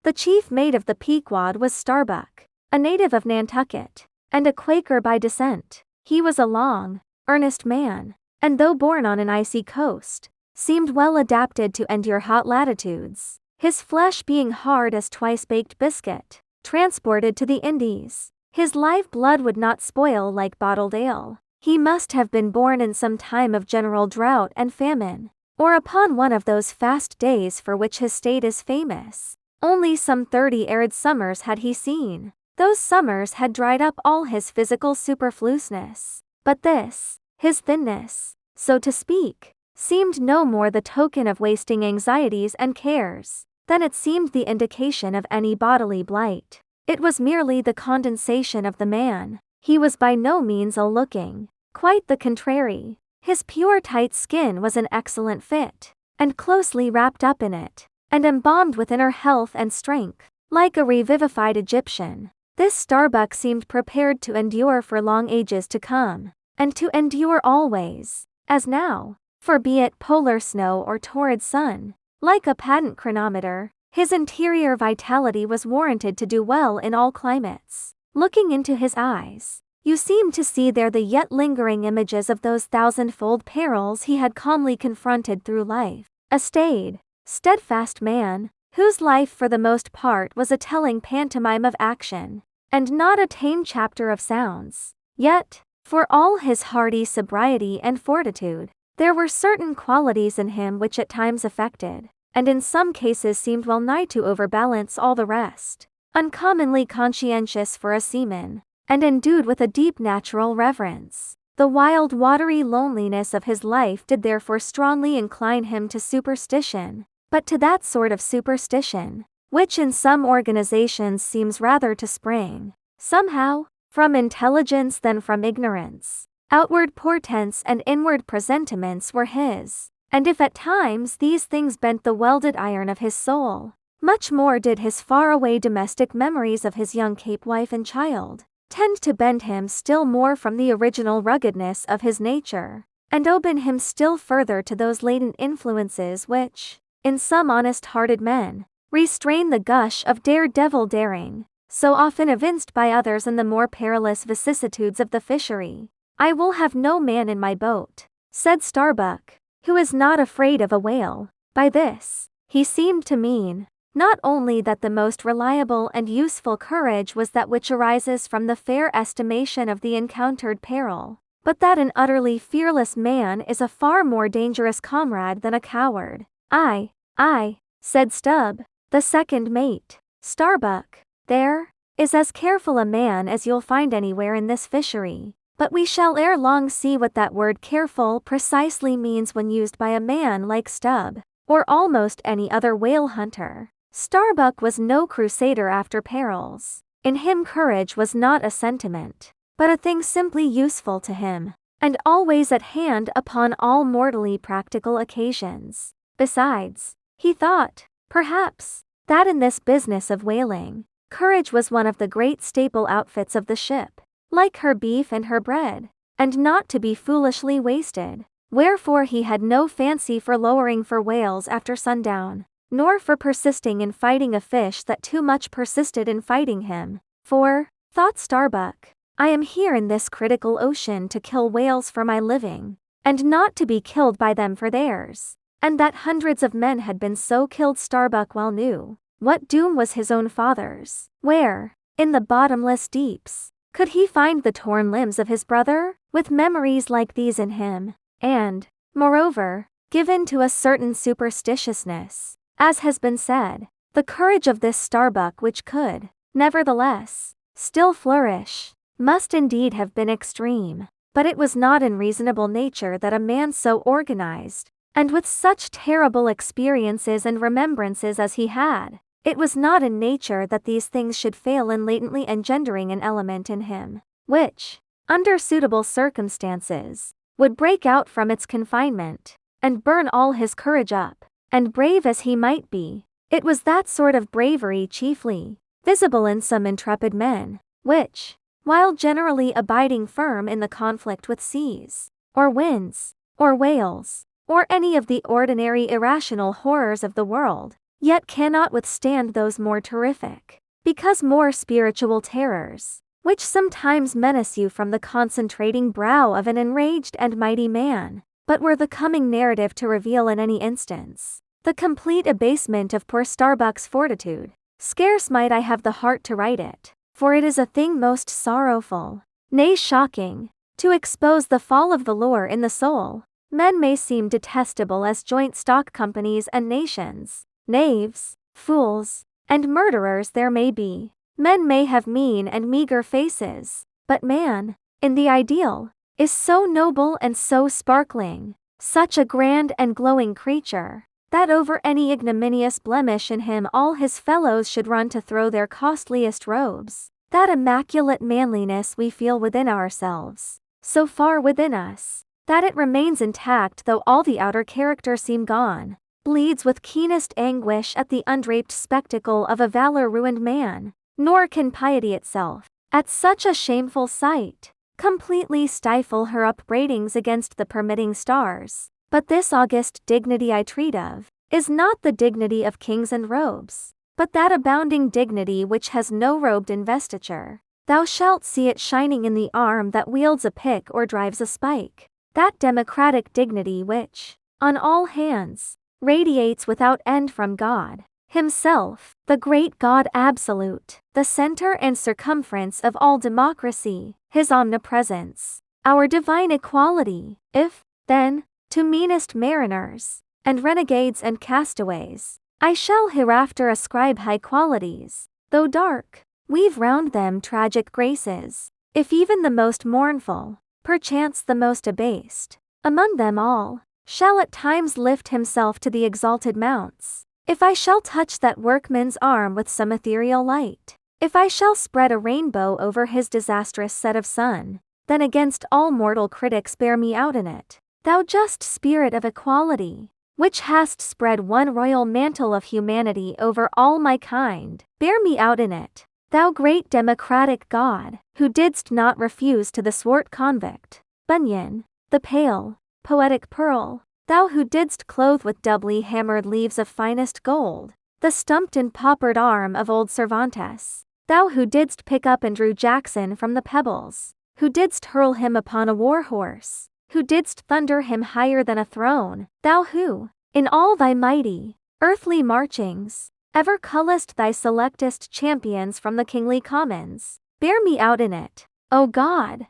The chief mate of the Pequod was Starbuck, a native of Nantucket, and a Quaker by descent. He was a long, earnest man, and though born on an icy coast, seemed well adapted to endure hot latitudes, his flesh being hard as twice-baked biscuit. Transported to the Indies, his live blood would not spoil like bottled ale. He must have been born in some time of general drought and famine, or upon one of those fast days for which his state is famous. Only some 30 arid summers had he seen. Those summers had dried up all his physical superfluousness. But this, his thinness, so to speak, seemed no more the token of wasting anxieties and cares than it seemed the indication of any bodily blight. It was merely the condensation of the man. He was by no means ill-looking, quite the contrary. His pure tight skin was an excellent fit, and closely wrapped up in it, and embalmed with inner health and strength, like a revivified Egyptian. This Starbuck seemed prepared to endure for long ages to come, and to endure always, as now, for be it polar snow or torrid sun. Like a patent chronometer, his interior vitality was warranted to do well in all climates. Looking into his eyes, you seemed to see there the yet lingering images of those thousand-fold perils he had calmly confronted through life. A staid, steadfast man, whose life for the most part was a telling pantomime of action, and not a tame chapter of sounds. Yet, for all his hardy sobriety and fortitude, there were certain qualities in him which at times affected, and in some cases seemed well nigh to overbalance all the rest. Uncommonly conscientious for a seaman, and endued with a deep natural reverence, the wild watery loneliness of his life did therefore strongly incline him to superstition, but to that sort of superstition, which in some organizations seems rather to spring, somehow, from intelligence than from ignorance. Outward portents and inward presentiments were his, and if at times these things bent the welded iron of his soul, much more did his far-away domestic memories of his young Cape wife and child tend to bend him still more from the original ruggedness of his nature, and open him still further to those latent influences which, in some honest-hearted men, restrain the gush of daredevil daring, so often evinced by others in the more perilous vicissitudes of the fishery. "I will have no man in my boat," said Starbuck, "who is not afraid of a whale." By this, he seemed to mean, not only that the most reliable and useful courage was that which arises from the fair estimation of the encountered peril, but that an utterly fearless man is a far more dangerous comrade than a coward. "Aye, said Stubb, the second mate. "Starbuck, there, is as careful a man as you'll find anywhere in this fishery. But we shall ere long see what that word careful precisely means when used by a man like Stubb, or almost any other whale hunter." Starbuck was no crusader after perils. In him courage was not a sentiment, but a thing simply useful to him, and always at hand upon all mortally practical occasions. Besides, he thought, perhaps, that in this business of whaling, courage was one of the great staple outfits of the ship, like her beef and her bread, and not to be foolishly wasted. Wherefore he had no fancy for lowering for whales after sundown, nor for persisting in fighting a fish that too much persisted in fighting him. "For," thought Starbuck, "I am here in this critical ocean to kill whales for my living, and not to be killed by them for theirs." And that hundreds of men had been so killed Starbuck well knew. What doom was his own father's? Where, in the bottomless deeps, could he find the torn limbs of his brother? With memories like these in him, and, moreover, given to a certain superstitiousness, as has been said, the courage of this Starbuck which could, nevertheless, still flourish, must indeed have been extreme. But it was not in reasonable nature that a man so organized, and with such terrible experiences and remembrances as he had, it was not in nature that these things should fail in latently engendering an element in him, which, under suitable circumstances, would break out from its confinement, and burn all his courage up. And brave as he might be, it was that sort of bravery chiefly, visible in some intrepid men, which, while generally abiding firm in the conflict with seas, or winds, or whales, or any of the ordinary irrational horrors of the world, yet cannot withstand those more terrific, because more spiritual terrors, which sometimes menace you from the concentrating brow of an enraged and mighty man, but were the coming narrative to reveal in any instance the complete abasement of poor Starbuck's fortitude. Scarce might I have the heart to write it, for it is a thing most sorrowful, nay shocking, to expose the fall of the lore in the soul. Men may seem detestable as joint stock companies and nations, knaves, fools, and murderers there may be. Men may have mean and meager faces, but man, in the ideal, is so noble and so sparkling, such a grand and glowing creature, that over any ignominious blemish in him all his fellows should run to throw their costliest robes. That immaculate manliness we feel within ourselves, so far within us, that it remains intact though all the outer character seem gone, bleeds with keenest anguish at the undraped spectacle of a valor-ruined man, nor can piety itself, at such a shameful sight, completely stifle her upbraidings against the permitting stars. But this august dignity I treat of, is not the dignity of kings and robes, but that abounding dignity which has no robed investiture. Thou shalt see it shining in the arm that wields a pick or drives a spike. That democratic dignity which, on all hands, radiates without end from God Himself, the great God absolute, the center and circumference of all democracy, His omnipresence, our divine equality. If, then, to meanest mariners, and renegades and castaways, I shall hereafter ascribe high qualities, though dark, weave round them tragic graces. If even the most mournful, perchance the most abased, among them all, shall at times lift himself to the exalted mounts, if I shall touch that workman's arm with some ethereal light, if I shall spread a rainbow over his disastrous set of sun, then against all mortal critics bear me out in it. Thou just spirit of equality, which hast spread one royal mantle of humanity over all my kind, bear me out in it. Thou great democratic God, who didst not refuse to the swart convict, Bunyan, the pale, poetic pearl, thou who didst clothe with doubly hammered leaves of finest gold, the stumped and paupered arm of old Cervantes, thou who didst pick up Andrew Jackson from the pebbles, who didst hurl him upon a war horse, who didst thunder him higher than a throne, thou who, in all thy mighty, earthly marchings, ever cullest thy selectest champions from the kingly commons, bear me out in it, O God,